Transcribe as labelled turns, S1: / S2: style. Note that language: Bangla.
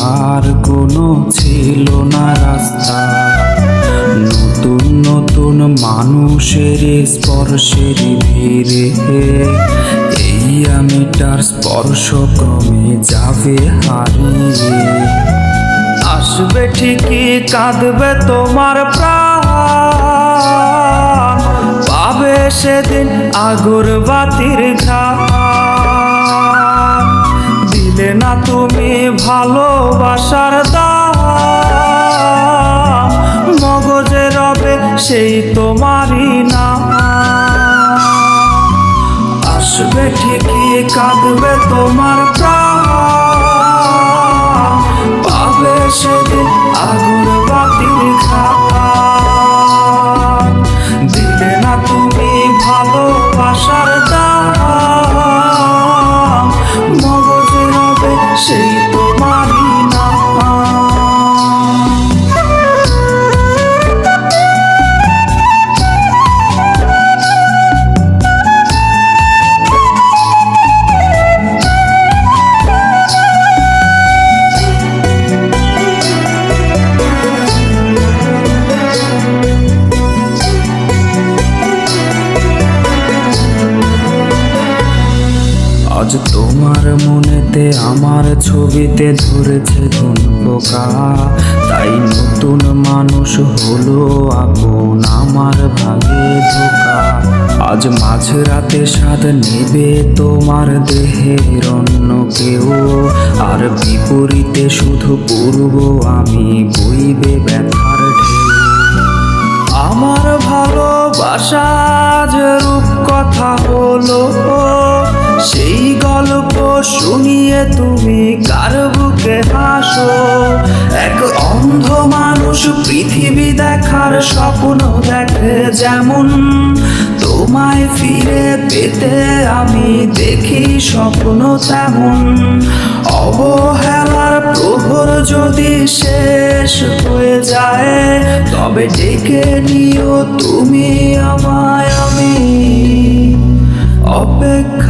S1: যাওয়ার কোনো ছিল না রাস্তা। নতুন নতুন মানুষের স্পর্শের ভিড়ে এই আমিটার স্পর্শ ক্রমে যাবে হারিয়ে। আসবে ঠিকই, কাঁদবে তোমার প্রাণ, পাবে সেদিন আগরবাতির ঘ্রাণ। দিলে না তুমি ভালোবাসার দাম, মগজে রবে সেই তোমারই নাম। আসবে ঠিকই, কাঁদবে তোমার প্রাণ, পাবে সেদিন আগরবাতির ঘ্রাণ। দিলে না তুমি ভালোবাসার দাম, মগজে রবে সেই তোমারই নাম। আজ তোমার মনেতে আমার ছবিতে ধরেছে ধুন পোকা, তাই নতুন মানুষ হলো আপন আমার ভাগে ধোকা। আজ মাঝরাতে স্বাদ নেবে তোমার দেহের অন্য কেউ, আর বিপরীতে শুধু পূর্ব আমি বইবে ব্যথার ঢেউ। আমার ভালোবাসা যে রূপকথা হলো, সেই গল্প শুনিয়ে তুমি কার বুকে হাসো। এক অন্ধ মানুষ পৃথিবী দেখার স্বপ্ন দেখে যেমন, তোমায় ফিরে পেতে আমি দেখি স্বপ্ন তেমন। অবহেলার প্রহর যদি শেষ হয়ে যায়, তবে ডেকে নিও তুমি আমায়, আমি অপেক্ষা